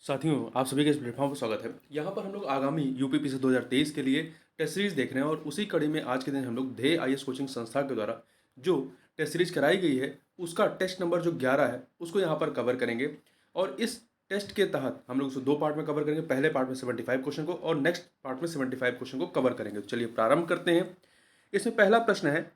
साथियों, आप सभी का इस प्लेटफॉर्म पर स्वागत है। यहाँ पर हम लोग आगामी यूपीपीसी 2023 के लिए टेस्ट सीरीज देख रहे हैं और उसी कड़ी में आज के दिन हम लोग ध्येय आईएएस कोचिंग संस्था के द्वारा जो टेस्ट सीरीज कराई गई है उसका टेस्ट नंबर जो 11 है उसको यहाँ पर कवर करेंगे। और इस टेस्ट के तहत हम लोग उसको दो पार्ट में कवर करेंगे। पहले पार्ट में 75 क्वेश्चन को और नेक्स्ट पार्ट में 75 क्वेश्चन को कवर करेंगे। तो चलिए प्रारंभ करते हैं। इसमें पहला प्रश्न है,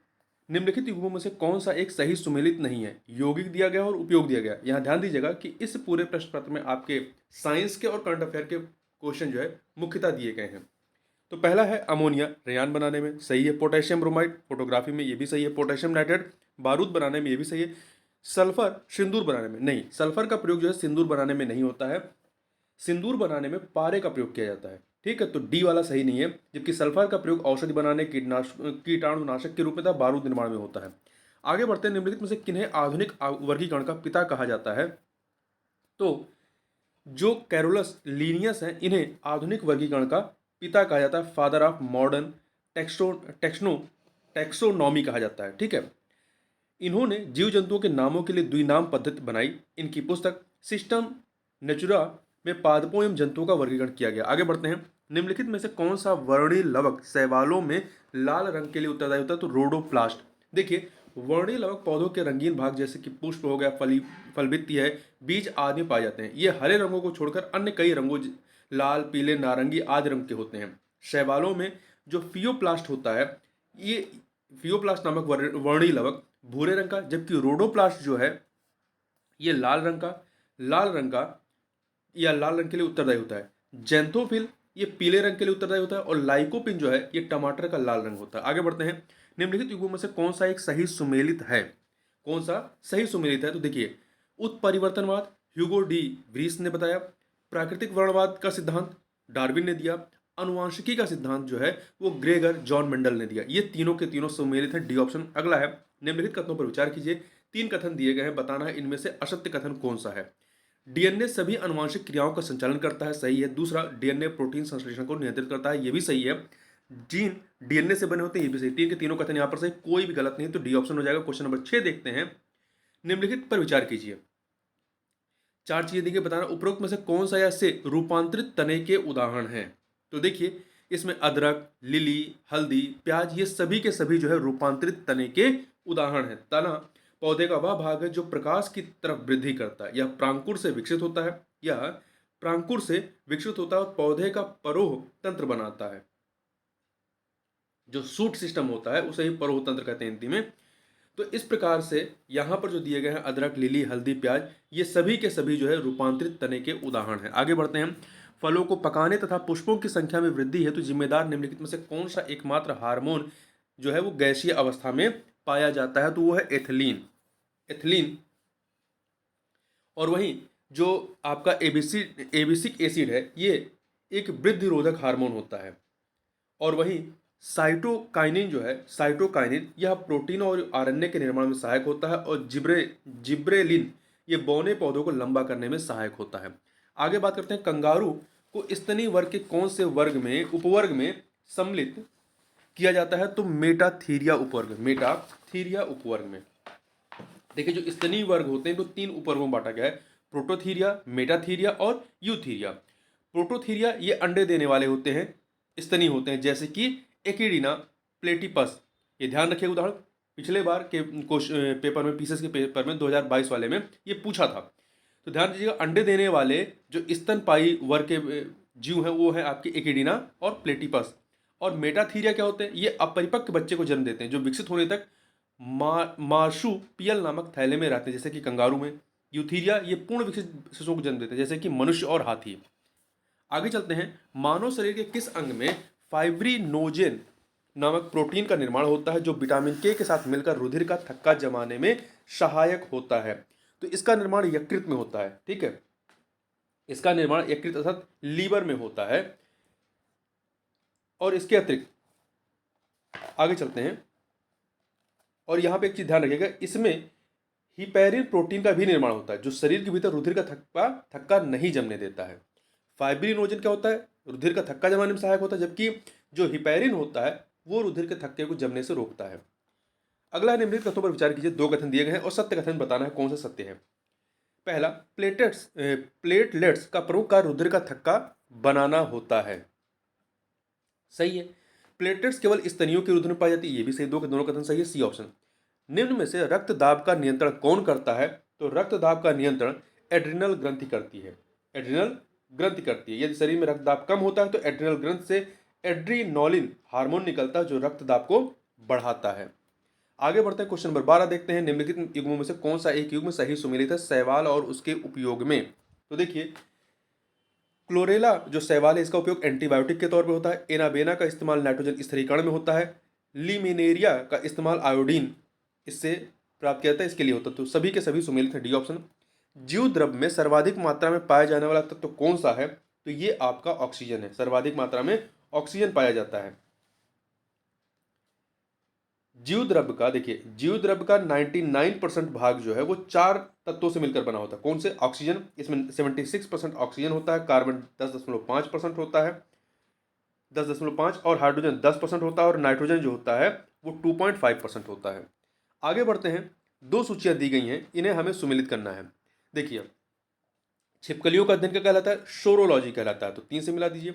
निम्नलिखित युग्मों में से कौन सा एक सही सुमेलित नहीं है? यौगिक दिया गया और उपयोग दिया गया। यहाँ ध्यान दीजिएगा कि इस पूरे प्रश्न पत्र में आपके साइंस के और करंट अफेयर के क्वेश्चन जो है मुख्यतः दिए गए हैं। तो पहला है अमोनिया रेयान बनाने में सही है। पोटेशियम ब्रोमाइड फोटोग्राफी में ये भी सही है। पोटेशियम नाइट्रेट बारूद बनाने में ये भी सही है। सल्फर सिंदूर बनाने में नहीं, सल्फर का प्रयोग जो है सिंदूर बनाने में नहीं होता है। सिंदूर बनाने में पारे का प्रयोग किया जाता है। ठीक है, तो डी वाला सही नहीं है। जबकि सल्फर का प्रयोग औषधि बनाने कीटाणुनाशक के रूप में तथा बारूद निर्माण में होता है। आगे बढ़ते हैं। निम्नलिखित में से किन्हें आधुनिक वर्गीकरण का पिता कहा जाता है? तो जो कैरोलस लीनियस हैं इन्हें आधुनिक वर्गीकरण का पिता कहा जाता है। फादर ऑफ मॉडर्न टेक्सोनॉमी कहा जाता है। ठीक है, इन्होंने जीव जंतुओं के नामों के लिए द्विनाम पद्धति बनाई। इनकी पुस्तक सिस्टम नेचुरा में पादपों एवं जंतुओं का वर्गीकरण किया गया। आगे बढ़ते हैं। निम्नलिखित में से कौन सा वर्णीय लवक शैवालों में लाल रंग के लिए उत्तरदायी होता है? तो रोडोप्लास्ट। देखिए, वर्णीय लवक पौधों के रंगीन भाग जैसे कि पुष्प हो गया, फलभित्ति है, बीज आदि में पाए जाते हैं। ये हरे रंगों को छोड़कर अन्य कई रंगों लाल, पीले, नारंगी आदि रंग के होते हैं। शैवालों में जो फियोप्लास्ट होता है, ये फियोप्लास्ट नामक वर्णीय लवक भूरे रंग का, जबकि रोडोप्लास्ट जो है ये लाल रंग का या लाल रंग के लिए उत्तरदायी होता है। जेंथोफिल ये पीले रंग के लिए उत्तरदायी होता है और लाइकोपिन जो है ये टमाटर का लाल रंग होता है। आगे बढ़ते हैं। निम्नलिखित युग्मों में से कौन सा एक सही सुमेलित है? कौन सा सही सुमेलित है? तो देखिए, उत्परिवर्तनवाद ह्यूगो डी व्रीस ने बताया। प्राकृतिक वर्णवाद का सिद्धांत डार्विन ने दिया। अनुवांशिकी का सिद्धांत जो है वो ग्रेगर जॉन मेंडल ने दिया। ये तीनों के तीनों सुमेलित है। D option. अगला है, निम्नलिखित कथनों पर विचार कीजिए। तीन कथन दिए गए हैं, बताना है इनमें से असत्य कथन कौन सा है। डीएनए सभी अनुवांशिक क्रियाओं का संचालन करता है, सही है। दूसरा, डीएनए प्रोटीन संश्लेषण को नियंत्रित करता है, ये भी सही है। जीन डीएनए से बने होते हैं, ये भी सही। तीन के तीनों कथन यहाँ पर सही, कोई भी गलत नहीं, तो डी ऑप्शन हो जाएगा। क्वेश्चन नंबर 6 देखते हैं। निम्नलिखित पर विचार कीजिए। चार चीजें देखिए, बताना उपरोक्त में से कौन सा या से रूपांतरित तने के उदाहरण हैं? तो देखिए, इसमें अदरक, लिली, हल्दी, प्याज ये सभी के सभी जो है रूपांतरित तने के उदाहरण हैं। तना पौधे का वह भाग है जो प्रकाश की तरफ वृद्धि करता है। यह प्रांकुर से विकसित होता है। यह प्रांकुर से विकसित होता है और पौधे का परोह तंत्र बनाता है। जो सूट सिस्टम होता है उसे ही परोह तंत्र कहते हैं हिंदी में। तो इस प्रकार से यहाँ पर जो दिए गए हैं अदरक, लिली, हल्दी, प्याज ये सभी के सभी जो है रूपांतरित तने के उदाहरण हैं। आगे बढ़ते हैं। फलों को पकाने तथा पुष्पों की संख्या में वृद्धि हेतु जिम्मेदार निम्नलिखित में से कौन सा एकमात्र हार्मोन जो है वो गैसीय अवस्था में पाया जाता है? तो वो है एथिलीन। एथिलीन। और वहीं जो आपका एबिसिक एसिड है ये एक वृद्धि रोधक हार्मोन होता है। और वहीं साइटोकाइनिन जो है, साइटोकाइनिन यह प्रोटीन और आरएनए के निर्माण में सहायक होता है। और जिब्रेलिन ये बौने पौधों को लंबा करने में सहायक होता है। आगे बात करते हैं। कंगारू को स्तनी वर्ग के कौन से उपवर्ग में सम्मिलित किया जाता है? तो मेटाथीरिया उपवर्ग में। देखिए, जो स्तनी वर्ग होते हैं तो तीन उपवर्गों में बांटा गया है, प्रोटोथीरिया, मेटाथीरिया और यूथीरिया। प्रोटोथीरिया ये अंडे देने वाले होते हैं, स्तनी होते हैं, जैसे कि एकिडीना प्लेटिपस। ये ध्यान रखिए, उदाहरण पिछले बार के पेपर में, पीसेस के पेपर में 2022 वाले में ये पूछा था। तो ध्यान दीजिएगा, अंडे देने वाले जो स्तनपायी वर्ग के जीव हैं वो है आपके एकिडीना और प्लेटिपस। और मेटाथीरिया क्या होते हैं? ये अपरिपक्व बच्चे को जन्म देते हैं जो विकसित होने तक मार्शुपियल नामक थैले में रहते हैं, जैसे कि कंगारू में। यूथीरिया ये पूर्ण विकसित शिशुओं को जन्म देते हैं, जैसे कि मनुष्य और हाथी। आगे चलते हैं। मानव शरीर के किस अंग में फाइब्रिनोजेन नामक प्रोटीन का निर्माण होता है जो विटामिन के साथ मिलकर रुधिर का थक्का जमाने में सहायक होता है? तो इसका निर्माण यकृत में होता है। ठीक है, इसका निर्माण यकृत अर्थात लीवर में होता है। और इसके अतिरिक्त आगे चलते हैं। और यहाँ पे एक चीज ध्यान रखिएगा, इसमें हिपैरिन प्रोटीन का भी निर्माण होता है जो शरीर के भीतर रुधिर का थक्का नहीं जमने देता है। फाइब्रिनोजन क्या होता है? रुधिर का थक्का जमाने में सहायक होता है, जबकि जो हिपैरिन होता है वो रुधिर के थक्के को जमने से रोकता है। अगला है, निम्नलिखित कथनों पर विचार कीजिए। दो कथन दिए गए हैं और सत्य कथन बताना है कौन सा सत्य है। पहला, प्लेटलेट्स का प्रमुख कार्य रुधिर का थक्का बनाना होता है। सही है। प्लेटलेट्स केवल स्तनियों के रुधिर में पाई जाती है, ये भी सही, दो के दोनों कथन सही है, सी ऑप्शन। निम्न में से रक्त दाब का नियंत्रण कौन करता है? तो रक्त दाब का नियंत्रण एड्रिनल ग्रंथि करती है। एड्रिनल ग्रंथि करती है। यदि शरीर में रक्त दाब कम होता है तो एड्रिनल ग्रंथि से एड्रीनोलिन हार्मोन निकलता है जो रक्त दाब को बढ़ाता है। आगे बढ़ते हैं, क्वेश्चन नंबर 12 देखते हैं। निम्नलिखित युग्मों में से कौन सा एक युग्म सही सुमेलित है शैवाल और उसके उपयोग में? तो देखिए, क्लोरेला जो शैवाल है इसका उपयोग एंटीबायोटिक के तौर पर होता है। एनाबेना का इस्तेमाल नाइट्रोजन स्थिरीकरण में होता है। लिमिनेरिया का इस्तेमाल आयोडीन इससे प्राप्त किया जाता है, इसके लिए होता है। तो सभी के सभी सुमेलित है, डी ऑप्शन। जीव द्रव्य में सर्वाधिक मात्रा में पाया जाने वाला तत्व कौन सा है? तो ये आपका ऑक्सीजन है। सर्वाधिक मात्रा में ऑक्सीजन पाया जाता है। जीव द्रव्य का, देखिए, जीव द्रव्य का 99% भाग जो है वो 4 तत्वों से मिलकर बना होता है। कौन से? ऑक्सीजन, इसमें 76% ऑक्सीजन होता है, कार्बन 10.5% होता है, 10.5, और हाइड्रोजन 10% होता है, और नाइट्रोजन जो होता है वो 2.5% होता है। आगे बढ़ते हैं, दो सूचियां दी गई हैं, इन्हें हमें सुमेलित करना है। देखिए, छिपकलियों का अध्ययन क्या कहलाता है? सोरोलॉजी कहलाता है, तो 3 से मिला दीजिए,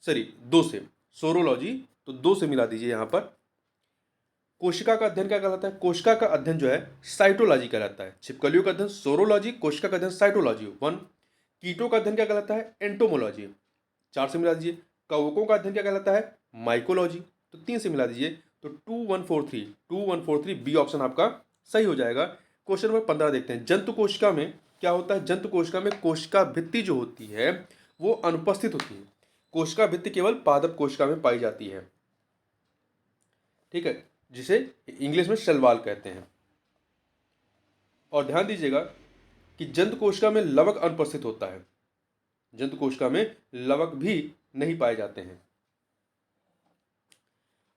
सॉरी 2 से, सोरोलॉजी, तो 2 से मिला दीजिए। यहां पर कोशिका का अध्ययन क्या कहलाता है? कोशिका का अध्ययन जो है साइटोलॉजी कहलाता है। छिपकलियों का अध्ययन सोरोलॉजी, कोशिका का अध्ययन साइटोलॉजी, 1। कीटों का अध्ययन क्या कहलाता है? एंटोमोलॉजी, 4 से मिला दीजिए। कवकों का अध्ययन क्या कहलाता है? माइकोलॉजी, तो 3 से मिला दीजिए। तो 2143 बी ऑप्शन आपका सही हो जाएगा। क्वेश्चन नंबर 15 देखते हैं। जंतु कोशिका में क्या होता है? जंतु कोशिका में कोशिका भित्ति जो होती है वो अनुपस्थित होती है। कोशिका भित्ति केवल पादप कोशिका में पाई जाती है, ठीक है, जिसे इंग्लिश में शैलवाल कहते हैं। और ध्यान दीजिएगा कि जंतु कोशिका में लवक अनुपस्थित होता है। जंतु कोशिका में लवक भी नहीं पाए जाते हैं।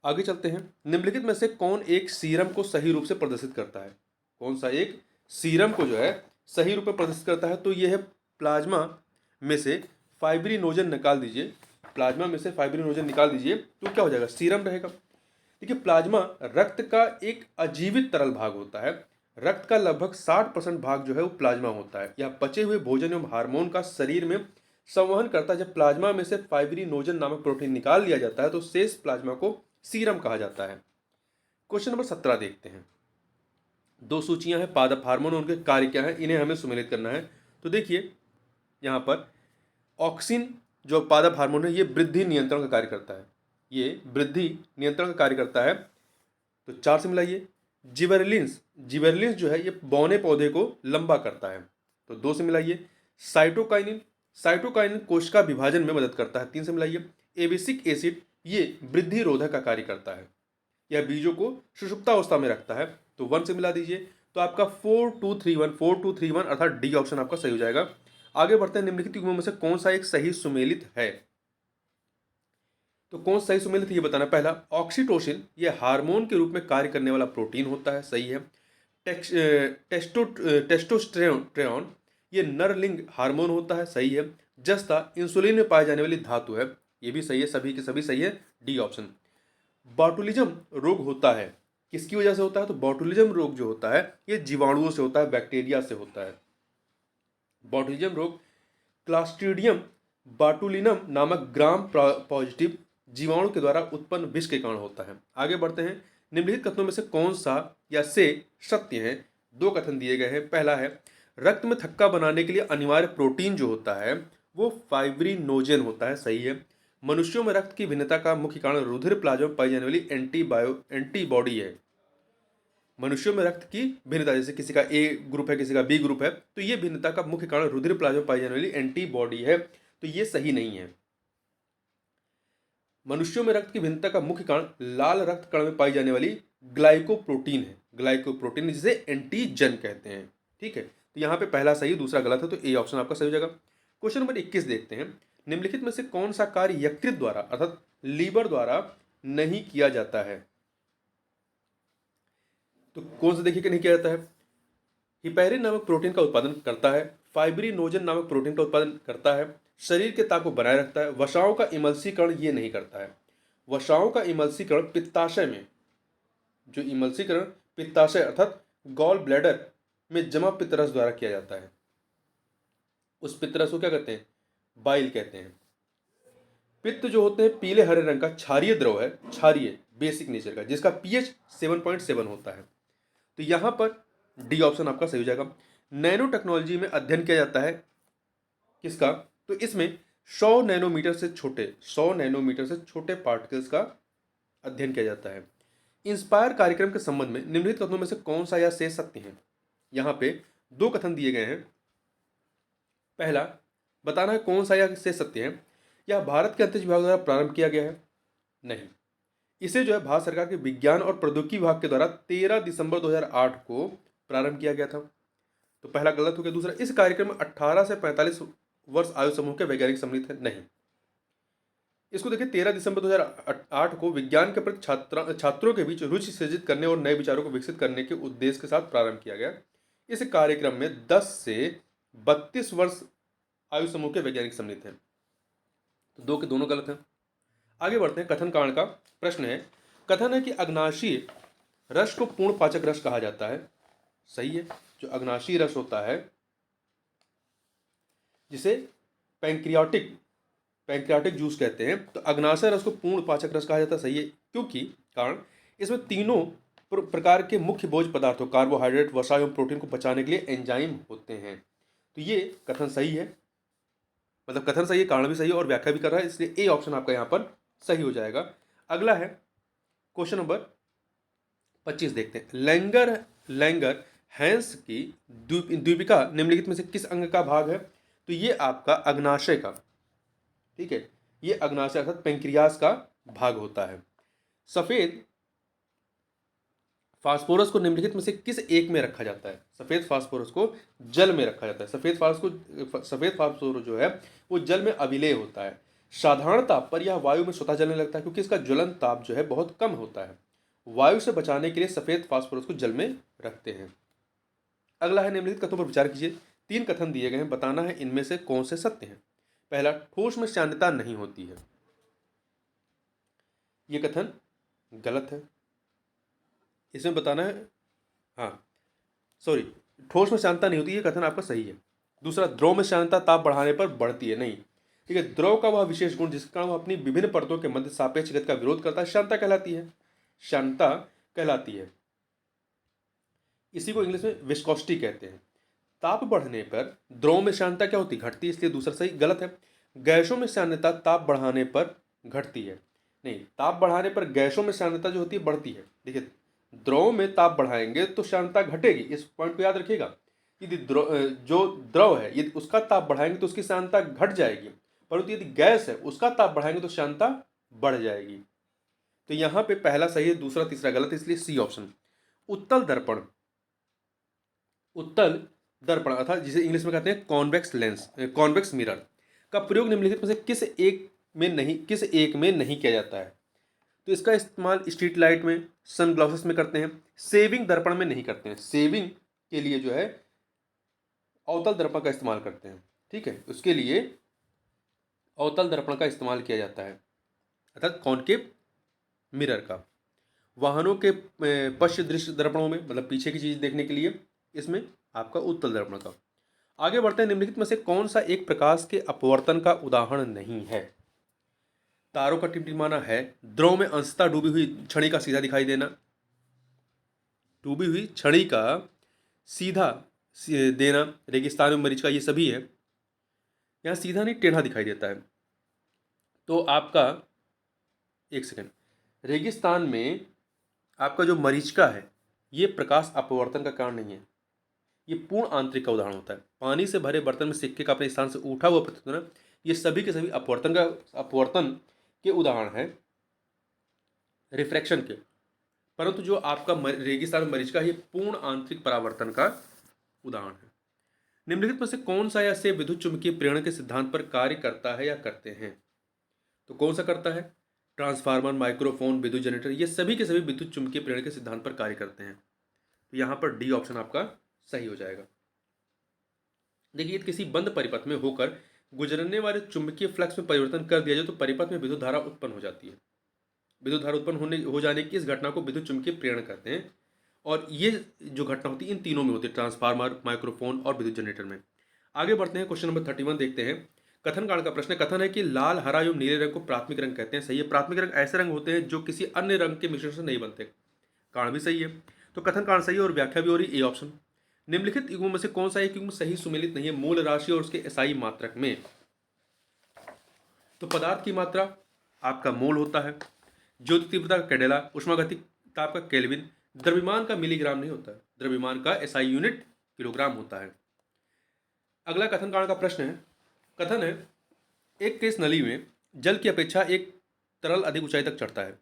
आगे चलते हैं। निम्नलिखित में से कौन एक सीरम को सही रूप से प्रदर्शित करता है? कौन सा एक सीरम को जो है सही रूप में प्रदर्शित करता है? तो यह है प्लाज्मा में से फाइब्रिनोजन निकाल दीजिए। प्लाज्मा में से फाइब्रिनोजन निकाल दीजिए तो क्या हो जाएगा? सीरम रहेगा। देखिए, प्लाज्मा रक्त का एक अजीवित तरल भाग होता है। रक्त का लगभग 60% भाग जो है वो प्लाज्मा होता है। यह पचे हुए भोजन एवं हार्मोन का शरीर में संवहन करता है। जब प्लाज्मा में से फाइब्रिनोजन नामक प्रोटीन निकाल लिया जाता है तो शेष प्लाज्मा को सीरम कहा जाता है। क्वेश्चन नंबर 17 देखते हैं। दो सूचियां हैं, पादप हार्मोन, उनके कार्य क्या है, इन्हें हमें सुमेलित करना है। तो देखिए, यहां पर ऑक्सिन जो पादप हार्मोन है ये वृद्धि नियंत्रण का कार्य करता है। ये वृद्धि नियंत्रण का कार्य करता है, तो 4 से मिलाइए। जिबेरेलिन्स, जिबेरेलिन्स जो है ये बौने पौधे को लंबा करता है, तो 2 से मिलाइए। साइटोकाइनिन, साइटोकाइनिन कोशिका विभाजन में मदद करता है, 3 से मिलाइए। एबिसिक एसिड ये वृद्धि रोधक का कार्य करता है, यह बीजों को सुषुप्त अवस्था में रखता है, तो 1 से मिला दीजिए। तो आपका 4231 अर्थात डी ऑप्शन आपका सही हो जाएगा। आगे बढ़ते हैं। निम्नलिखित युग्मों में से कौन सा एक सही सुमेलित है? तो कौन सही सुमेलित है ये बताना। पहला, ऑक्सीटोसिन ये हार्मोन के रूप में कार्य करने वाला प्रोटीन होता है, सही है। टेस्टोस्टेरोन ये नरलिंग हार्मोन होता है, सही है। जस्ता इंसुलिन में पाई जाने वाली धातु है, ये भी सही है, सभी के सभी सही है, डी ऑप्शन। बॉटुलिज्म रोग होता है, किसकी वजह से होता है? तो बॉटुलिज्म रोग जो होता है ये जीवाणुओं से होता है, बैक्टीरिया से होता है। बॉटुलिज्म रोग क्लास्ट्रीडियम बाटुलिनम नामक ग्राम पॉजिटिव जीवाणु के द्वारा उत्पन्न विष के कारण होता है। आगे बढ़ते हैं। निम्नलिखित कथनों में से कौन सा या से सत्य है? दो कथन दिए गए हैं। पहला है, रक्त में थक्का बनाने के लिए अनिवार्य प्रोटीन जो होता है वो फाइब्रिनोजन होता है, सही है। मनुष्यों में रक्त की भिन्नता का मुख्य कारण रुधिर प्लाज्मा में पाई जाने वाली एंटीबॉडी है। मनुष्यों में रक्त की भिन्नता, जैसे किसी का ए ग्रुप है, किसी का बी ग्रुप है, तो ये भिन्नता का मुख्य कारण रुधिर प्लाज्मा में पाई जाने वाली एंटीबॉडी है, तो ये सही नहीं है। मनुष्यों में रक्त की भिन्नता का मुख्य कारण लाल रक्त कण में पाई जाने वाली ग्लाइकोप्रोटीन है, ग्लाइकोप्रोटीन जिसे एंटीजन कहते हैं, ठीक है। तो यहाँ पे पहला सही, दूसरा गलत है, तो ए ऑप्शन आपका सही हो जाएगा। क्वेश्चन नंबर 21 देखते हैं। निम्नलिखित में से कौन सा कार्य यकृत द्वारा अर्थात लीवर द्वारा नहीं किया जाता है? तो कौन सा देखिए कि नहीं किया जाता है? हिपैरिन नामक प्रोटीन का उत्पादन करता है, फाइब्रिनोजन नामक प्रोटीन का उत्पादन करता है, शरीर के ताप को बनाए रखता है। वसाओं का इमल्सीकरण ये नहीं करता है। वसाओं का इमल्सीकरण पित्ताशय में, जो इमल्सीकरण पित्ताशय अर्थात गॉल ब्लैडर में जमा पित्त रस द्वारा किया जाता है। उस पित्त रस को क्या कहते हैं? बाइल कहते हैं। पित्त जो होते हैं पीले हरे रंग का क्षारीय द्रव है, क्षारीय बेसिक नेचर का, जिसका पीएच 7.7 होता है। तो यहाँ पर डी ऑप्शन आपका सही हो जाएगा। नैनो टेक्नोलॉजी में अध्ययन किया जाता है किसका? तो इसमें 100 नैनोमीटर से छोटे, 100 नैनोमीटर से छोटे पार्टिकल्स का अध्ययन किया जाता है। इंस्पायर कार्यक्रम के संबंध में निम्नलिखित कथनों में से कौन सा या शेष सत्य है? यहाँ पे दो कथन दिए गए हैं। पहला, बताना है कौन सा या शेष सत्य है। यह भारत के अंतरिक्ष विभाग द्वारा प्रारंभ किया गया है? नहीं, इसे जो है भारत सरकार के विज्ञान और प्रौद्योगिकी विभाग के द्वारा 13 दिसंबर 2008 को प्रारंभ किया गया था। तो पहला गलत हो गया। दूसरा, इस कार्यक्रम में 18 से 45 वर्ष आयु समूह के वैज्ञानिक सम्मिलित है? नहीं। इसको देखिए, 13 दिसंबर 2008 को विज्ञान के प्रति छात्रों के बीच रुचि सृजित करने और नए विचारों को विकसित करने के उद्देश्य के साथ प्रारंभ किया गया। इस कार्यक्रम में 10 से 32 वर्ष आयु समूह के वैज्ञानिक सम्मिलित हैं। तो दो के दोनों गलत हैं। आगे बढ़ते हैं। कथन कांड का प्रश्न है। कथन है कि अग्नाशीय रस को पूर्ण पाचक रस कहा जाता है। सही है। जो अग्नाशीय रस होता है, जिसे पैंक्रियाटिक जूस कहते हैं, तो अग्नाशय रस को पूर्ण पाचक रस कहा जाता है। सही है, क्योंकि कारण इसमें तीनों प्रकार के मुख्य भोज्य पदार्थों, कार्बोहाइड्रेट, वसा एवं प्रोटीन को पचाने के लिए एंजाइम होते हैं। तो ये कथन सही है, मतलब कथन सही है, कारण भी सही है और व्याख्या भी कर रहा है, इसलिए ए ऑप्शन आपका यहाँ पर सही हो जाएगा। अगला है क्वेश्चन नंबर 25, देखते हैं। लैंगर हैंस की द्वीपिका निम्नलिखित में से किस अंग का भाग है? तो ये आपका अग्नाशय का, ठीक है, ये अग्नाशय अर्थात पेंक्रियास का भाग होता है। सफेद फास्फोरस को निम्नलिखित में से किस एक में रखा जाता है? सफेद फास्फोरस को जल में रखा जाता है। सफेद फास्फोरस जो है वो जल में अविलेय होता है। साधारण ताप पर यह वायु में स्वतः जलने लगता है, क्योंकि इसका ज्वलन ताप जो है बहुत कम होता है। वायु से बचाने के लिए सफेद फास्फोरस को जल में रखते हैं। अगला है, निम्नलिखित कथनों पर विचार कीजिए। 3 कथन दिए गए हैं, बताना है इनमें से कौन से सत्य हैं। पहला, ठोस में श्यानता नहीं होती है। यह कथन गलत है। इसमें बताना है, ठोस में श्यानता नहीं होती, यह कथन आपका सही है। दूसरा, द्रव में श्यानता ताप बढ़ाने पर बढ़ती है। नहीं, ठीक है, द्रव का वह विशेष गुण जिसके कारण वह अपनी विभिन्न परतों के मध्य सापेक्ष गति का विरोध करता है, श्यानता कहलाती है। इसी को इंग्लिश में विस्कोसिटी कहते हैं। ताप बढ़ने पर द्रव में श्यानता क्या होती? घटती है, इसलिए दूसरा सही गलत है। गैसों में श्यानता ताप बढ़ाने पर घटती है। नहीं, ताप बढ़ाने पर गैसों में श्यानता जो होती है बढ़ती है। देखिए, द्रव में ताप बढ़ाएंगे तो श्यानता घटेगी, इस पॉइंट को याद रखिएगा। यदि जो द्रव है यदि उसका ताप बढ़ाएंगे तो उसकी श्यानता घट जाएगी, परंतु यदि गैस है उसका ताप बढ़ाएंगे तो श्यानता बढ़ जाएगी। तो यहाँ पे पहला सही है, दूसरा तीसरा गलत है, इसलिए सी ऑप्शन। उत्तल दर्पण अर्थात जिसे इंग्लिश में कहते हैं कॉन्वेक्स मिरर का प्रयोग निम्नलिखित में से किस एक में नहीं किया जाता है? तो इसका इस्तेमाल स्ट्रीट लाइट में, सनग्लासेस में करते हैं, सेविंग दर्पण में नहीं करते हैं। सेविंग के लिए जो है अवतल दर्पण का इस्तेमाल करते हैं, ठीक है, उसके लिए अवतल दर्पण का इस्तेमाल किया जाता है, अर्थात कॉनकेव मिरर का। वाहनों के पश्च दृश्य दर्पणों में, मतलब पीछे की चीज देखने के लिए, इसमें आपका उत्तल दर्पण का। आगे बढ़ते हैं। निम्नलिखित में से कौन सा एक प्रकाश के अपवर्तन का उदाहरण नहीं है? तारों का टिमटिमाना है, द्रव में अंशतः डूबी हुई छड़ी का सीधा दिखाई देना, डूबी हुई छड़ी का सीधा देना, रेगिस्तान में मरीचिका, ये सभी है। यहाँ सीधा नहीं टेढ़ा दिखाई देता है। तो आपका एक सेकंड, रेगिस्तान में आपका जो मरीचिका है ये प्रकाश अपवर्तन का कारण नहीं है, ये पूर्ण आंतरिक का उदाहरण होता है। पानी से भरे बर्तन में सिक्के का अपने स्थान से उठा हुआ प्रतिध्वनि, ये सभी के सभी अपवर्तन के उदाहरण है, रिफ्रैक्शन के। परंतु जो आपका रेगिस्तान में मरीचिका है ये पूर्ण आंतरिक परावर्तन का उदाहरण है। निम्नलिखित में से कौन सा या से विद्युत चुंबकीय प्रेरण के सिद्धांत पर कार्य करता है या करते हैं? तो कौन सा करता है? ट्रांसफार्मर, माइक्रोफोन, विद्युत जनरेटर, ये सभी के सभी विद्युत चुंबकीय प्रेरण के सिद्धांत पर कार्य करते हैं। तो यहाँ पर डी ऑप्शन आपका सही हो जाएगा। देखिए, किसी बंद परिपथ में होकर गुजरने वाले चुंबकीय फ्लक्स में परिवर्तन कर दिया जाए तो परिपथ में विद्युत धारा उत्पन्न हो जाती है। विद्युत धारा उत्पन्न हो जाने की इस घटना को विद्युत चुंबकीय प्रेरण कहते हैं। और ये जो घटना होती है इन तीनों में होती है, ट्रांसफार्मर, माइक्रोफोन और विद्युत जनरेटर में। आगे बढ़ते हैं, क्वेश्चन नंबर 31 देखते हैं। कथन कांड का प्रश्न है, कथन है कि लाल, हरा एवं नीले रंग को प्राथमिक रंग कहते हैं। सही है। प्राथमिक रंग ऐसे रंग होते हैं जो किसी अन्य रंग के मिश्रण से नहीं बनते। कांड भी सही है। तो कथन कांड सही है और व्याख्या भी हो रही, ए ऑप्शन। निम्नलिखित युग्म में से कौन सा एक युग्म सही सुमेलित नहीं है मूल राशि और उसके एसआई मात्रक में? तो पदार्थ की मात्रा आपका मोल होता है, ज्योति तीव्रता का कैडेला, उष्मागतिकता आपका केल्विन, द्रव्यमान का मिलीग्राम नहीं होता है, द्रव्यमान का एसआई यूनिट किलोग्राम होता है। अगला कथन कांड का प्रश्न है, कथन है एक केस नली में जल की अपेक्षा एक तरल अधिक ऊंचाई तक चढ़ता है।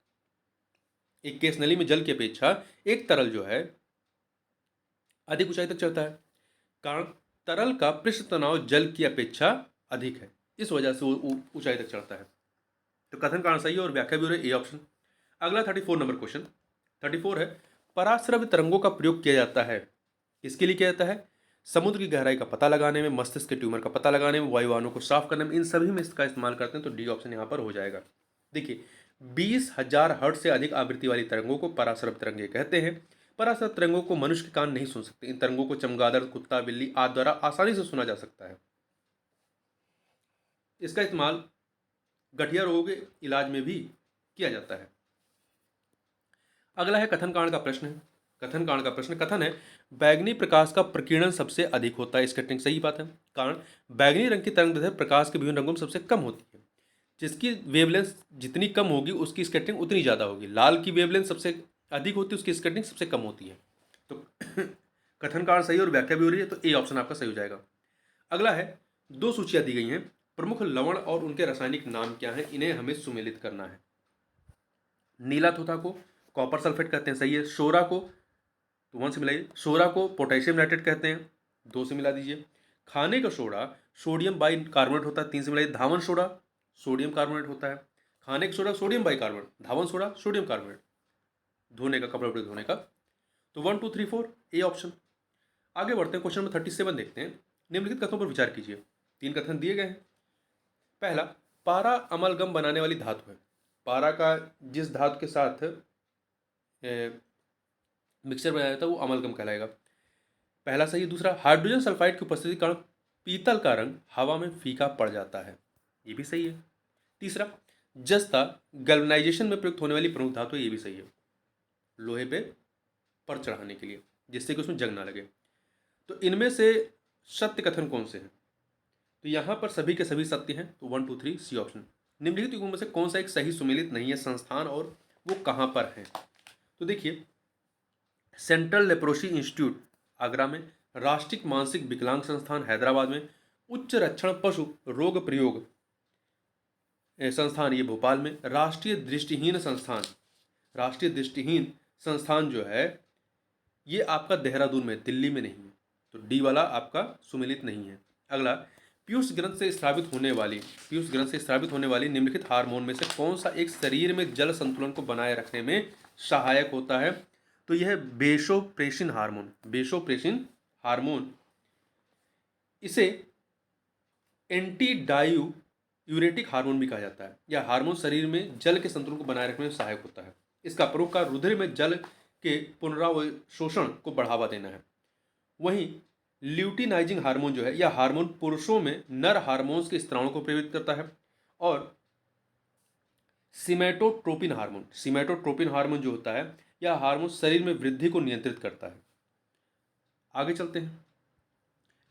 एक केस नली में जल की अपेक्षा एक तरल जो है अधिक ऊंचाई तक चढ़ता है। कारण तरल का पृष्ठ तनाव जल की अपेक्षा अधिक है, इस वजह से वो ऊंचाई तक चढ़ता है। तो कथन कारण सही है और व्याख्या भी हो रही है, ए ऑप्शन। अगला 34 नंबर क्वेश्चन 34 है, पराश्रव्य तरंगों का प्रयोग किया जाता है, किसके लिए किया जाता है? समुद्र की गहराई का पता लगाने में, मस्तिष्क के ट्यूमर का पता लगाने में, वायुवानों को साफ करने में, इन सभी में इसका इस्तेमाल करते हैं। तो डी ऑप्शन यहाँ पर हो जाएगा। देखिए 20,000 हर्ट्ज से अधिक आवृत्ति वाली तरंगों को पराश्रव्य तरंगे कहते हैं। पराश्रव्य तरंगों को मनुष्य के कान नहीं सुन सकते। इन तरंगों को चमगादड़, कुत्ता, बिल्ली आदि द्वारा आसानी से सुना जा सकता है। इसका इस्तेमाल गठिया रोगों के इलाज में भी किया जाता है। अगला है कथन कांड का प्रश्न है। कथन कांड का प्रश्न, कथन है बैगनी प्रकाश का प्रकीर्णन सबसे अधिक होता है। स्कैटरिंग सही बात है। कारण बैगनी रंग की तरंगदैर्घ्य प्रकाश के विभिन्न रंगों में सबसे कम होती है। जिसकी वेवलेंथ जितनी कम होगी उसकी स्कैटरिंग उतनी ज़्यादा होगी। लाल की वेवलेंथ सबसे अधिक होती है, उसकी स्कैटरिंग सबसे कम होती है। तो कथन कांड सही और व्याख्या भी हो रही है, तो ए ऑप्शन आपका सही हो जाएगा। अगला है, दो सूचियाँ दी गई हैं, प्रमुख लवण और उनके रासायनिक नाम क्या हैं, इन्हें हमें सुमेलित करना है। नीला थोथा को कॉपर सल्फेट कहते हैं, सही है। सोरा को, तो 1 से मिलाइए, सोरा को पोटेशियम नाइट्रेट कहते हैं, 2 से मिला दीजिए। खाने का सोडा सोडियम बाई कार्बोनेट होता है, 3 से मिलाइए। धावन सोडा सोडियम कार्बोनेट होता है। खाने का soda sodium by carbonate, Dhawan soda sodium carbonate, धोने का, कपड़े उपड़े धोने का। तो 1 2 3 4 ए ऑप्शन। आगे बढ़ते हैं, क्वेश्चन नंबर 37 देखते हैं। निम्नलिखित कथनों पर विचार कीजिए। 3 कथन दिए गए हैं। पहला, पारा अमलगम बनाने वाली धातु है। पारा का जिस धातु के साथ मिक्सचर बनाया जाता है वो अमलगम कहलाएगा। पहला सही। दूसरा, हाइड्रोजन सल्फाइड की उपस्थिति के कारण पीतल का रंग हवा में फीका पड़ जाता है, ये भी सही है। तीसरा, जस्ता गैल्वेनाइजेशन में प्रयुक्त होने वाली प्रमुख धातु, ये भी सही है, लोहे पे पर चढ़ाने के लिए, जिससे कि उसमें जंग ना लगे। तो इनमें से सत्य कथन कौन से हैं? तो यहाँ पर सभी के सभी सत्य हैं, तो 1 2 3 सी ऑप्शन। निम्नलिखित युग्मों में से कौन सा एक सही सुमेलित नहीं है संस्थान और वो कहाँ पर है? तो देखिए, सेंट्रल लेप्रोसी इंस्टीट्यूट आगरा में, राष्ट्रीय मानसिक विकलांग संस्थान हैदराबाद में, उच्च रक्षण पशु रोग प्रयोग संस्थान ये भोपाल में, राष्ट्रीय दृष्टिहीन संस्थान जो है ये आपका देहरादून में, दिल्ली में नहीं है। तो डी वाला आपका सुमेलित नहीं है। अगला, पीयूष ग्रंथ से स्रावित होने वाली निम्नलिखित हार्मोन में से कौन सा एक शरीर में जल संतुलन को बनाए रखने में सहायक होता है? तो यह बेसोप्रेसिन हार्मोन, इसे एंटी डायूरेटिक हार्मोन भी कहा जाता है। यह हार्मोन शरीर में जल के संतुलन को बनाए रखने में सहायक होता है। इसका प्रमुख कार्य रुधिर में जल के पुनरावशोषण को बढ़ावा देना है। वहीं ल्यूटिनाइजिंग हार्मोन जो है, यह हार्मोन पुरुषों में नर हार्मोन्स के स्त्रावों को प्रेरित करता है। और सीमेटोट्रोपिन हार्मोन जो होता है, यह हार्मोन शरीर में वृद्धि को नियंत्रित करता है। आगे चलते हैं।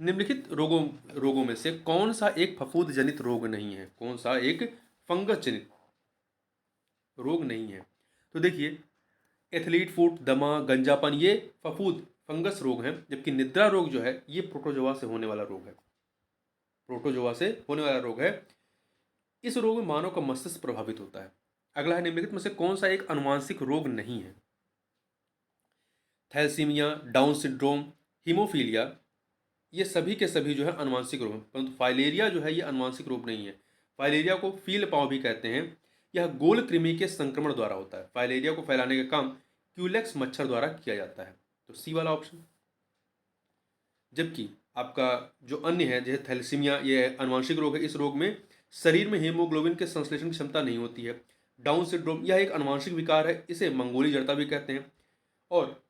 निम्नलिखित रोगों में से कौन सा एक फफूंद जनित रोग नहीं है? कौन सा एक फंगस जनित रोग नहीं है? तो देखिए, एथलीट फुट, दमा, गंजापन, ये फंगस रोग हैं, जबकि निद्रा रोग जो है ये प्रोटोजोआ से होने वाला रोग है। इस रोग में मानव का मस्तिष्क प्रभावित होता है। अगला है, निम्नलिखित में से कौन सा एक आनुवांशिक रोग नहीं है? थैलेसीमिया, डाउन सिंड्रोम, हीमोफीलिया, ये सभी के सभी जो है आनुवांशिक रोग हैं, परंतु फाइलेरिया जो है ये आनुवांशिक रोग नहीं है। फाइलेरिया को फील पाँव भी कहते हैं। यह गोल कृमि के संक्रमण द्वारा होता है। फाइलेरिया को फैलाने का काम क्यूलेक्स मच्छर द्वारा किया जाता है, तो सी वाला ऑप्शन। जबकि आपका जो अन्य है, जैसे थैलेसीमिया, ये आनुवांशिक रोग है। इस रोग में शरीर में हीमोग्लोबिन के संश्लेषण की क्षमता नहीं होती है। डाउन सिंड्रोम, यह एक आनुवांशिक विकार है, इसे मंगोली जड़ता भी कहते हैं। और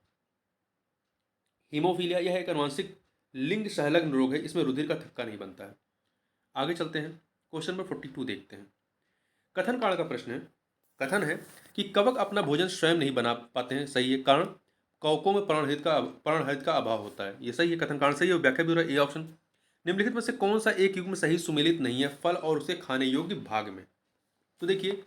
हीमोफीलिया, यह एक आनुवांशिक लिंग संलग्न रोग है, इसमें रुधिर का थक्का नहीं बनता है। आगे चलते हैं, क्वेश्चन नंबर 42 देखते हैं। कथन काल का प्रश्न है। कथन है कि कवक अपना भोजन स्वयं नहीं बना पाते हैं, सही है। कारण कवकों में प्राणहित का अभाव होता है, ये सही है, कथन कारण सही है। व्याख्या भी हो रहा है ए ऑप्शन। निम्नलिखित में से कौन सा एक युग्म सही सुमेलित नहीं है फल और उसे खाने योग्य भाग में? तो देखिए,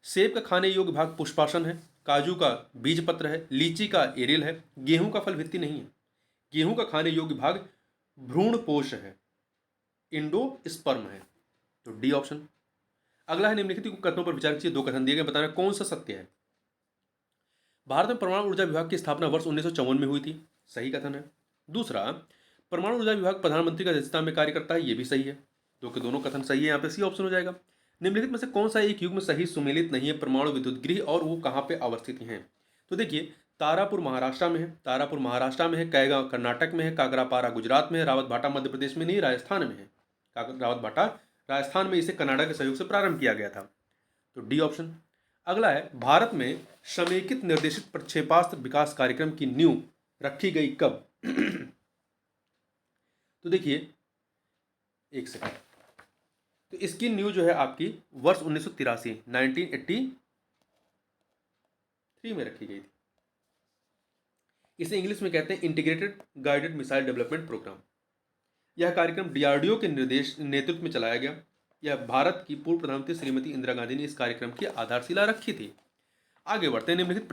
सेब का खाने योग्य भाग पुष्पासन है, काजू का बीज पत्र है, लीची का एरियल है, गेहूं का फल भित्ति नहीं है। गेहूं का खाने योग्य भाग भ्रूणपोष है, इंडोस्पर्म है, तो डी ऑप्शन। अगला है, निम्नलिखित कथनों पर विचार कीजिए, दो कथन दिए गए, बताना कौन सा सत्य है। भारत में परमाणु ऊर्जा विभाग की स्थापना वर्ष 1954 में हुई थी, सही कथन है। दूसरा, परमाणु ऊर्जा विभाग प्रधानमंत्री की अध्यक्षता में कार्य करता है, ये भी सही है। दो के दोनों कथन सही है, यहाँ पे सी ऑप्शन हो जाएगा। निम्नलिखित में से कौन सा एक युग्म सही सुमेलित नहीं है परमाणु विद्युत गृह और वो कहाँ पे अवस्थित हैं? तो देखिए, तारापुर महाराष्ट्र में है, तारापुर महाराष्ट्र में है, कैगांव कर्नाटक में है, काकरापारा गुजरात में है, रावतभाटा मध्य प्रदेश में नहीं, राजस्थान में है। रावतभाटा राजस्थान में इसे कनाडा के सहयोग से प्रारंभ किया गया था, तो डी ऑप्शन। अगला है, भारत में समेकित निर्देशित प्रक्षेपास्त्र विकास कार्यक्रम की नींव रखी गई कब? तो देखिए, एक सेकंड, तो इसकी न्यूज जो है आपकी वर्ष 1983 में रखी गई थी। इसे इंग्लिश में कहते हैं integrated guided missile development program. यह कार्यक्रम डीआरडीओ के नेतृत्व में चलाया गया। यह भारत की पूर्व प्रधानमंत्री श्रीमती इंदिरा गांधी ने इस कार्यक्रम की आधारशिला रखी थी। आगे बढ़ते हैं, निम्नलिखित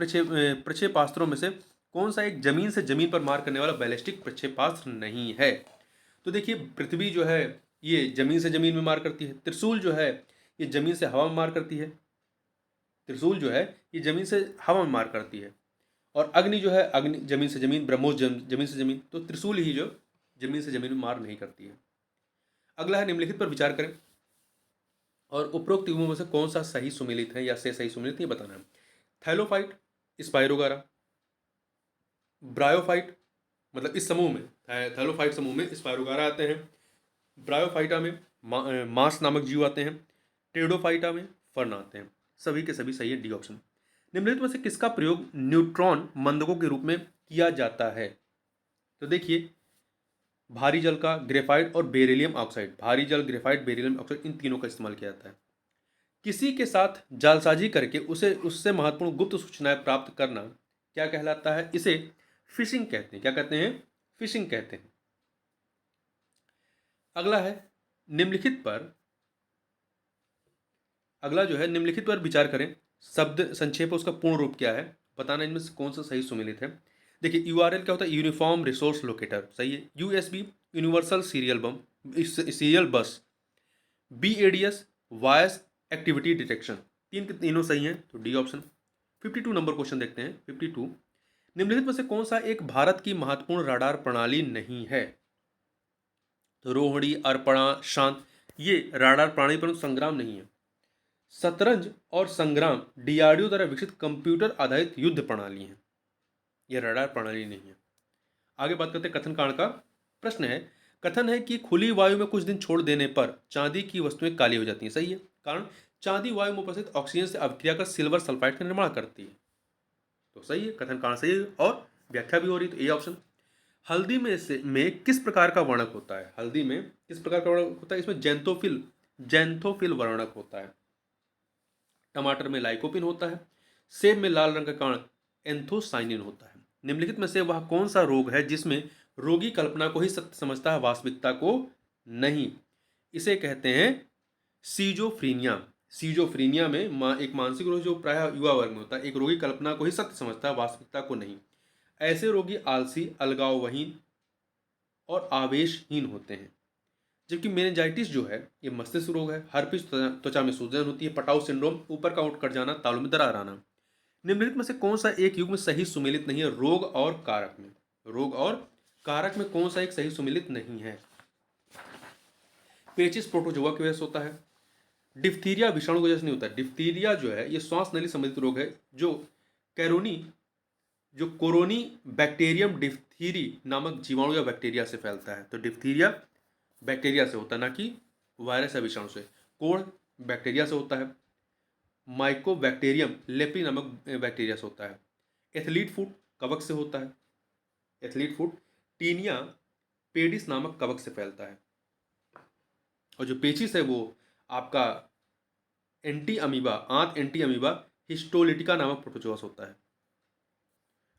प्रक्षेपास्त्रों में से कौन सा एक जमीन से जमीन पर मार करने वाला बैलिस्टिक प्रक्षेपास्त्र नहीं है? तो देखिए, पृथ्वी जो है ये जमीन से जमीन में मार करती है, त्रिशूल जो है ये जमीन से हवा में मार करती है, त्रिशूल जो है ये जमीन से हवा में मार करती है, और अग्नि जो है अग्नि जमीन से जमीन, ब्रह्मोस जमीन से जमीन, तो त्रिशूल ही जो जमीन से जमीन में मार नहीं करती है। अगला है, निम्नलिखित पर विचार करें और उपरोक्त युग्मों में से कौन सा सही सुमेलित है या से सही सुमेलित, ये बताना है। थैलोफाइट, स्पाइरोगारा, ब्रायोफाइट, मतलब इस समूह में थैलोफाइट समूह में स्पाइरोगारा आते हैं, ब्रायोफाइटा में मांस नामक जीव आते हैं, टेडोफाइटा में फर्न आते हैं, सभी के सभी सही है, डी ऑप्शन। निम्नलिखित में से किसका प्रयोग न्यूट्रॉन मंदकों के रूप में किया जाता है? तो देखिए, भारी जल का ग्रेफाइट और बेरिलियम ऑक्साइड, भारी जल, ग्रेफाइट, बेरिलियम ऑक्साइड, इन तीनों का इस्तेमाल किया जाता है। किसी के साथ जालसाजी करके उससे महत्वपूर्ण गुप्त सूचनाएं प्राप्त करना क्या कहलाता है? इसे फिशिंग कहते हैं। क्या कहते हैं? फिशिंग कहते हैं। अगला है, निम्नलिखित पर अगला जो है, निम्नलिखित पर विचार करें, शब्द संक्षेप उसका पूर्ण रूप क्या है, बताना इनमें से कौन सा सही सुमेलित है। देखिए, यूआरएल क्या होता है? यूनिफॉर्म रिसोर्स लोकेटर, सही है। यूएसबी यूनिवर्सल सीरियल बस, बीएडीएस वॉयस एक्टिविटी डिटेक्शन, तीन के तीनों सही हैं, तो डी ऑप्शन। 52 नंबर क्वेश्चन देखते हैं। 52, निम्नलिखित में से कौन सा एक भारत की महत्वपूर्ण रडार प्रणाली नहीं है? तो रोहिणी, अर्पणा, शांत, ये रडार प्रणाली पर संग्राम नहीं है। शतरंज और संग्राम डीआरडीओ द्वारा विकसित कंप्यूटर आधारित युद्ध प्रणाली है, यह रडार प्रणाली नहीं है। आगे बात करते हैं कथन कांड का। प्रश्न है, कथन है कि खुली वायु में कुछ दिन छोड़ देने पर चांदी की वस्तुएं काली हो जाती हैं, सही है। कारण चांदी वायु में उपस्थित ऑक्सीजन से अभिक्रिया कर सिल्वर सल्फाइड का निर्माण करती है, तो सही है, कथन कांड सही है। और व्याख्या भी हो रही है, तो ए ऑप्शन। हल्दी में किस प्रकार का वर्णक होता है? हल्दी में किस प्रकार का वर्णक होता है? इसमें जैंथोफिल वर्णक होता है। टमाटर में लाइकोपिन होता है। सेब में लाल रंग का कण एंथोसाइनिन होता है। निम्नलिखित में से वह कौन सा रोग है जिसमें रोगी कल्पना को ही सत्य समझता है, वास्तविकता को नहीं? इसे कहते हैं सीजोफ्रीनिया। सीजोफ्रीनिया में एक मानसिक रोग जो प्रायः युवा वर्ग में होता है। एक रोगी कल्पना को ही सत्य समझता है, वास्तविकता को नहीं। ऐसे रोगी आलसी, अलगावहीन और आवेशहीन होते हैं। जबकि मेनिंजाइटिस जो है ये मस्तिष्क रोग है। हर्पिस त्वचा में सूजन होती है। पटाउ सिंड्रोम ऊपर का उठ कर जाना, तालू में दरार आना। निम्नलिखित में से कौन सा एक युग्म सही सुमेलित नहीं है रोग और कारक में? रोग और कारक में कौन सा एक सही सुमेलित नहीं है? पेचिस प्रोटोजोआ की वजह से होता है। डिप्थीरिया विषाणु की वजह से नहीं होता है। डिप्थीरिया जो है ये श्वास नली संबंधित रोग है जो कोरोनी बैक्टीरियम डिप्थीरी नामक जीवाणु या बैक्टीरिया से फैलता है। तो डिप्थीरिया बैक्टीरिया से होता है, ना कि वायरस या विषाणु से। कोढ़ बैक्टीरिया से होता है। माइकोबैक्टीरियम लेप्री नामक बैक्टीरिया से होता है। एथलीट फुट कवक से होता है। Athlete foot. टीनिया पेडिस नामक कवक से फैलता है। और जो पेचिस है वो आपका एंटी अमीबा, आंत एंटी अमीबा हिस्टोलिटिका नामक प्रोटोजोआ होता है।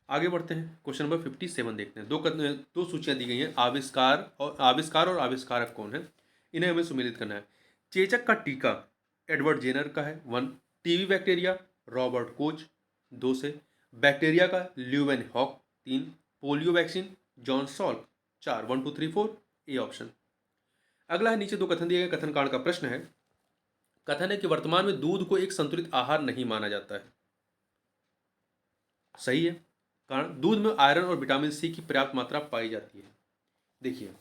आगे बढ़ते हैं, क्वेश्चन नंबर 57 देखते हैं। दो सूचियां दी गई हैं, आविष्कार और आविष्कारक कौन है, इन्हें हमें सुमेलित करना है। चेचक का टीका एडवर्ड जेनर का है 1, टीबी बैक्टीरिया रॉबर्ट कोच 2 से, बैक्टीरिया का Leeuwenhoek 3, polio vaccine John Salk 4, 1 2 3 4 A option. अगला है, नीचे दो कथन दिए गए, कथन कांड का प्रश्न है। कथन है कि वर्तमान में दूध को एक संतुलित आहार नहीं माना जाता है। सही है, कारण दूध में आयरन और विटामिन सी की पर्याप्त मात्रा पाई जाती है। देखिए,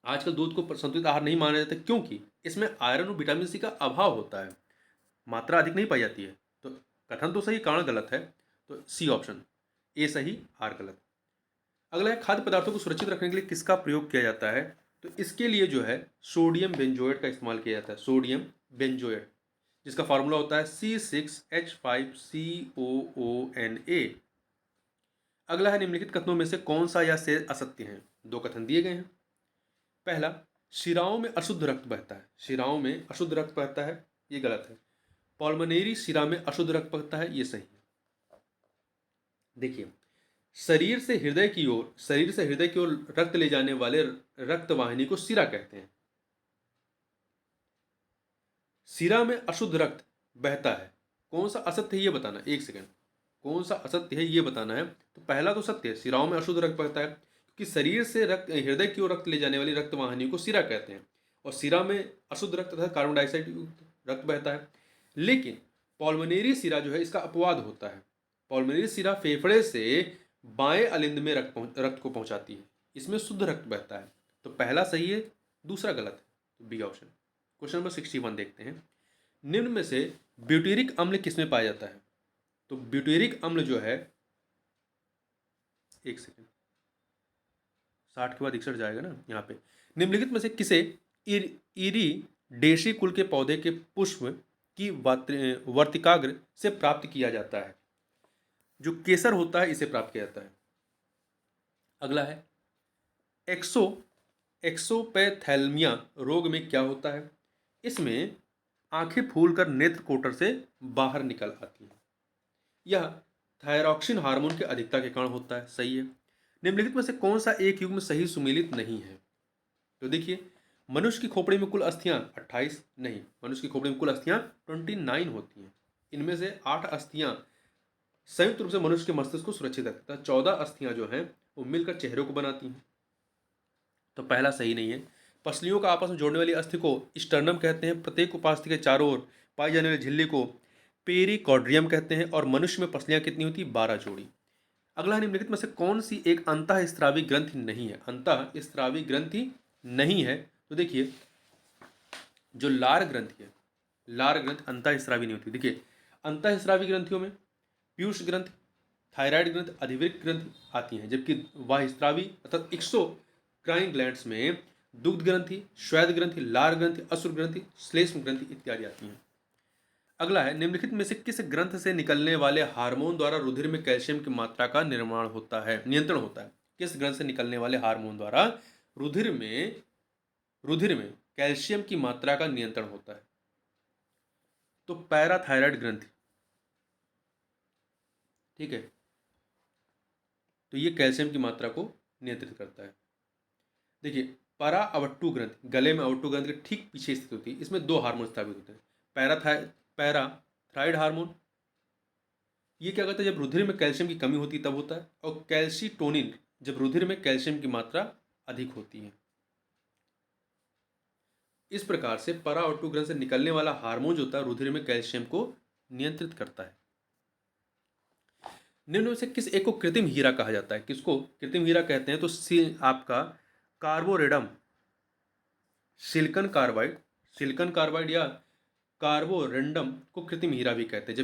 आजकल दूध को संतुलित आहार नहीं माना जाता क्योंकि इसमें आयरन और विटामिन सी का अभाव होता है, मात्रा अधिक नहीं पाई जाती है। तो कथन तो सही, कारण गलत है। तो सी ऑप्शन, ए सही आर गलत। अगला है, खाद्य पदार्थों को सुरक्षित रखने के लिए किसका प्रयोग किया जाता है। तो इसके लिए जो है सोडियम बेंजोएट का इस्तेमाल किया जाता है, सोडियम बेंजोएट, जिसका फार्मूला होता है C6H5COONA। अगला है, निम्नलिखित कथनों में से कौन सा या से असत्य है। दो कथन दिए गए हैं। पहला, शिराओं में अशुद्ध रक्त बहता है, शिराओं में अशुद्ध रक्त बहता है, ये गलत है। पल्मोनरी शिरा में अशुद्ध रक्त बहता है, ये सही है। देखिए, शरीर से हृदय की ओर रक्त ले जाने वाले रक्त वाहिनी को शिरा कहते हैं। शिरा में अशुद्ध रक्त बहता है, कौन सा असत्य है ये बताना, एक सेकंड, कौन सा असत्य है ये बताना है। तो पहला तो सत्य है, शिराओं में अशुद्ध रक्त बहता है, क्योंकि शरीर से हृदय की ओर रक्त ले जाने वाली रक्त वाहिनी को शिरा कहते हैं, और शिरा में अशुद्ध रक्त तथा कार्बन डाइऑक्साइड युक्त रक्त बहता है। लेकिन पल्मोनरी शिरा जो है, इसका अपवाद होता है। पल्मोनरी शिरा फेफड़े से बाएं अलिंद में रक्त को पहुंचाती है, इसमें शुद्ध रक्त बहता है। तो पहला सही है, दूसरा गलत है, तो बी ऑप्शन। क्वेश्चन नंबर 61 देखते हैं। निम्न में से ब्यूटेरिक अम्ल किसमें पाया जाता है। तो ब्यूटेरिक अम्ल जो है, एक सेकेंड, 60 के बाद 61 जाएगा ना यहाँ पे। निम्नलिखित में से किसे इरिडेशी कुल के पौधे के पुष्प की वर्तिकाग्र से प्राप्त किया जाता है। जो केसर होता है, इसे प्राप्त किया जाता है। अगला है, एक्सोपैथेल्मिया रोग में क्या होता है। इसमें आंखें फूलकर नेत्र कोटर से बाहर निकल आती हैं। यह थायरॉक्सिन हार्मोन की अधिकता के कारण होता है, सही है। निम्नलिखित में से कौन सा एक युग्म सही सुमेलित नहीं है। तो देखिए, मनुष्य की खोपड़ी में कुल अस्थियां 28 नहीं, मनुष्य की खोपड़ी में कुल अस्थियां 29 होती हैं। इनमें से 8 अस्थियां संयुक्त रूप से मनुष्य के मस्तिष्क को सुरक्षित रखता है, 14 अस्थियां जो हैं वो मिलकर चेहरे को बनाती हैं। तो पहला सही नहीं है। पसलियों का आपस में जोड़ने वाली अस्थि को स्टर्नम कहते हैं। प्रत्येक उपास्थि के चारों ओर पाई जाने वाली झिल्ली को पेरिकॉर्डियम कहते हैं। और मनुष्य में पसलियां कितनी होती, 12 जोड़ी। अगला, निम्नलिखित में से कौन सी एक अंतःस्रावी ग्रंथि नहीं है। अंतःस्रावी ग्रंथि नहीं है, तो देखिए, जो लार ग्रंथि है, लार ग्रंथि अंतःस्रावी नहीं होती। देखिए, अंतःस्रावी ग्रंथियों में पीयूष ग्रंथि, थायराइड ग्रंथि, अधिवृक्क ग्रंथि आती हैं, जबकि वाहिस्रावी अर्थात एक्सोक्राइन ग्लैंड्स में दुग्ध ग्रंथि, श्वेत ग्रंथि, लार ग्रंथि, असुर ग्रंथि, श्लेष्म ग्रंथि इत्यादि आती हैं। अगला है, निम्नलिखित में से किस ग्रंथ से निकलने वाले हार्मोन द्वारा रुधिर में कैल्शियम की मात्रा का नियंत्रण होता है। किस ग्रंथ से निकलने वाले हार्मोन द्वारा रुधिर में कैल्शियम की मात्रा का नियंत्रण होता है। तो पैराथायराइड ग्रंथि, ठीक है, तो ये कैल्शियम की मात्रा को नियंत्रित करता है। देखिए, परा अवट्टू ग्रंथि गले में अवट्टू ग्रंथि के ठीक पीछे स्थित होती है। इसमें 2 हार्मोन स्थापित होते हैं, पैराथायराइड हार्मोन, ये क्या करता है, जब रुधिर में कैल्शियम की कमी होती है तब होता है, और कैल्सीटोनिन जब रुधिर में कैल्शियम की मात्रा अधिक होती है। इस प्रकार से परा अवट्टू ग्रंथि से निकलने वाला हार्मोन जो होता है रुधिर में कैल्शियम को नियंत्रित करता है। निम्न में से किस एक को कृत्रिम हीरा कहा जाता है। किसको कृत्रिम हीरा कहते हैं। तो आपका कार्बोरेडम, सिलिकन कार्बाइड या कार्बोरेंडम को कृत्रिम हीरा भी कहते हैं,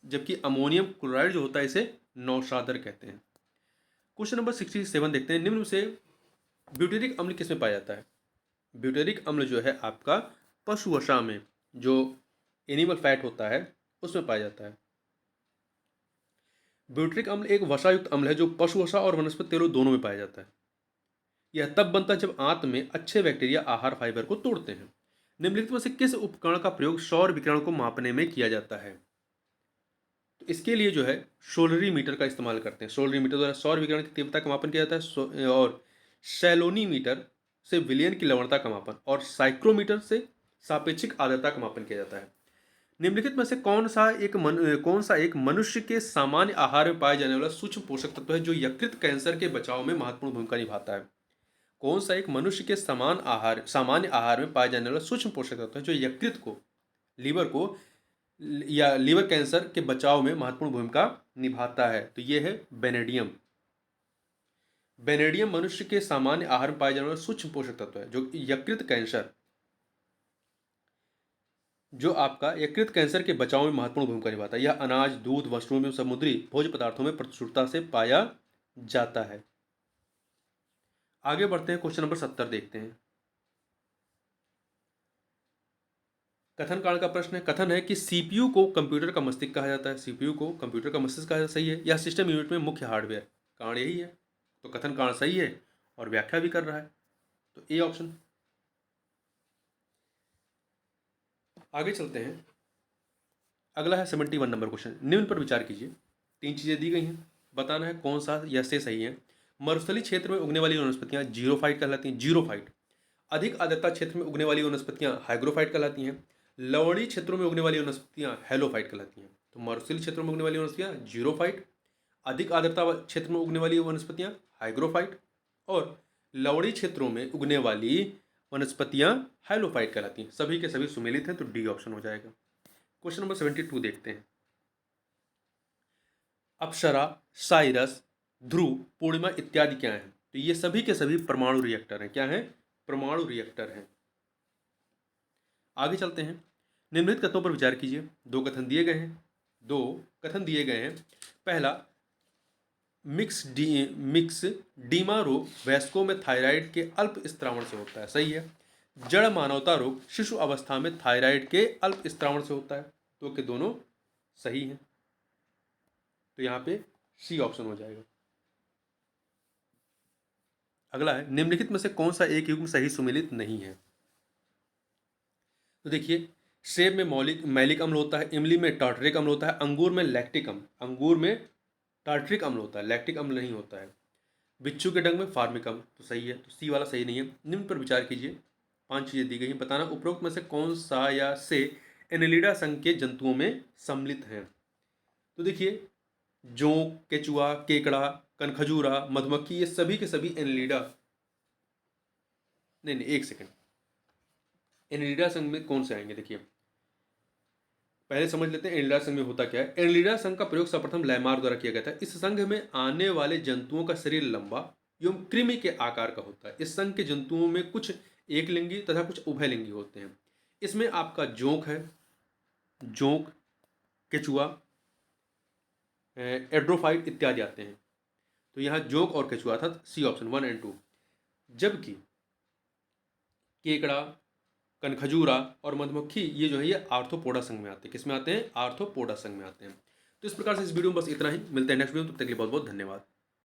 जबकि अमोनियम क्लोराइड जो होता है इसे नौशादर कहते हैं। क्वेश्चन नंबर 67 देखते हैं। निम्न में से ब्यूटेरिक अम्ल किसमें पाया जाता है। ब्यूटेरिक अम्ल जो है आपका पशु वसा में, जो एनिमल फैट होता है उसमें पाया जाता है। ब्यूटरिक अम्ल एक वसायुक्त अम्ल है जो पशु वसा और वनस्पति तेलों दोनों में पाया जाता है। यह तब बनता है जब आंत में अच्छे बैक्टीरिया आहार फाइबर को तोड़ते हैं। निम्नलिखित में से किस उपकरण का प्रयोग सौर विकिरण को मापने में किया जाता है? तो इसके लिए जो है सोलरीमीटर का इस्तेमाल करते हैं। सोलरीमीटर द्वारा सौर विकिरण की तीव्रता का मापन किया जाता है और सैलोनीमीटर से विलयन की लवणता का मापन और साइक्रोमीटर से सापेक्षिक आर्द्रता का मापन किया जाता है। निम्नलिखित में से कौन सा एक मनुष्य के सामान्य आहार में पाए जाने वाला सूक्ष्म पोषक तत्व है जो यकृत कैंसर के बचाव में महत्वपूर्ण भूमिका निभाता है? कौन सा एक मनुष्य के सामान्य आहार में पाए जाने वाला सूक्ष्म पोषक तत्व है जो यकृत को लीवर को या लीवर कैंसर के बचाव में महत्वपूर्ण भूमिका निभाता है? तो ये है बेनेडियम। बेनेडियम मनुष्य के सामान्य आहार में पाए जाने वाला सूक्ष्म पोषक तत्व है जो यकृत कैंसर के बचाव में महत्वपूर्ण भूमिका निभाता है। यह अनाज, दूध, वस्तुओं में समुद्री भोज्य पदार्थों में प्रचुरता से पाया जाता है। आगे बढ़ते हैं, क्वेश्चन नंबर 70 देखते हैं। कथन कांड का प्रश्न है। कथन है कि सीपीयू को कंप्यूटर का मस्तिष्क कहा जाता है। सीपीयू को कंप्यूटर का मस्तिष्क कहा जाता है, सही है। यह सिस्टम यूनिट में मुख्य हार्डवेयर। कांड यही है, तो कथन कांड सही है और व्याख्या भी कर रहा है, तो ए ऑप्शन। आगे चलते हैं, अगला है 71 नंबर क्वेश्चन। निम्न पर विचार कीजिए। 3 चीजें दी गई हैं, बताना है कौन सा यह से सही है। मरुस्थलीय क्षेत्र में उगने वाली वनस्पतियां जीरोफाइट कहलाती हैं। जीरोफाइट। अधिक आर्द्रता क्षेत्र में उगने वाली वनस्पतियां हाइग्रोफाइट कहलाती हैं। लवणीय क्षेत्रों में उगने वाली वनस्पतियां हेलोफाइट कहलाती हैं। तो मरुस्थलीय क्षेत्रों में उगने वाली वनस्पतियां जीरोफाइट, अधिक आर्द्रता क्षेत्र में उगने वाली वनस्पतियां हाइग्रोफाइट और लवणीय क्षेत्रों में उगने वाली वनस्पतियां हाइलोफाइट कहलाती हैं। सभी के सभी सुमेलित हैं, तो डी ऑप्शन हो जाएगा। क्वेश्चन नंबर 72 देखते हैं। अप्सरा, साइरस, ध्रुव, पूर्णिमा इत्यादि क्या हैं? तो ये सभी के सभी परमाणु रिएक्टर हैं। क्या हैं? परमाणु रिएक्टर हैं। आगे चलते हैं, निम्नलिखित कथनों पर विचार कीजिए। दो कथन दिए गए हैं। पहला, मिक्स डीमा रोग वयस्कों में थायराइड के अल्प स्त्रावण से होता है, सही है। जड़ मानवता रोग शिशु अवस्था में थायराइड के अल्प स्त्रावण से होता है, तो के दोनों सही हैं, तो यहाँ पे सी ऑप्शन हो जाएगा। अगला है, निम्नलिखित में से कौन सा एक युग्म सही सुमेलित नहीं है? तो देखिए, सेब में मैलिक अम्ल होता है, इमली में टार्टरिक अम्ल होता है, अंगूर में लैक्टिक अम्ल, अंगूर में टार्टरिक अम्ल होता है, लैक्टिक अम्ल नहीं होता है। बिच्छू के डंग में फार्मिक अम्ल, तो सही है, तो सी वाला सही नहीं है। निम्न पर विचार कीजिए। 5 चीजें दी गई हैं, बताना उपरोक्त में से कौन सा या से एनेलिडा संघ के जंतुओं में सम्मिलित हैं? तो देखिए, जोंक, केचुआ, केकड़ा, कनखजूरा, मधुमक्खी, ये सभी के सभी एनेलिडा, नहीं एक सेकंड, एनेलिडा संघ में कौन से आएंगे? देखिए, पहले समझ लेते हैं एनेलिडा संघ में होता क्या है। एनेलिडा संघ का प्रयोग सर्वप्रथम लैमार द्वारा किया गया था। इस संघ में आने वाले जंतुओं का शरीर लंबा एवं कृमि के आकार का होता है। इस संघ के जंतुओं में कुछ एक लिंगी तथा कुछ उभयलिंगी होते हैं। इसमें आपका जोंक है, जोंक, केचुआ, एड्रोफाइट इत्यादि आते हैं। तो यहाँ जोंक और केचुआ था, सी ऑप्शन 1 और 2। जबकि केकड़ा, कनखजूरा और मधुमक्खी ये जो है ये आर्थ्रोपोडा संघ में आते हैं। किस में आते हैं? आर्थ्रोपोडा संघ में आते हैं। तो इस प्रकार से इस वीडियो में बस इतना ही। मिलते हैं नेक्स्ट वीडियो में, तब तक के लिए बहुत बहुत धन्यवाद।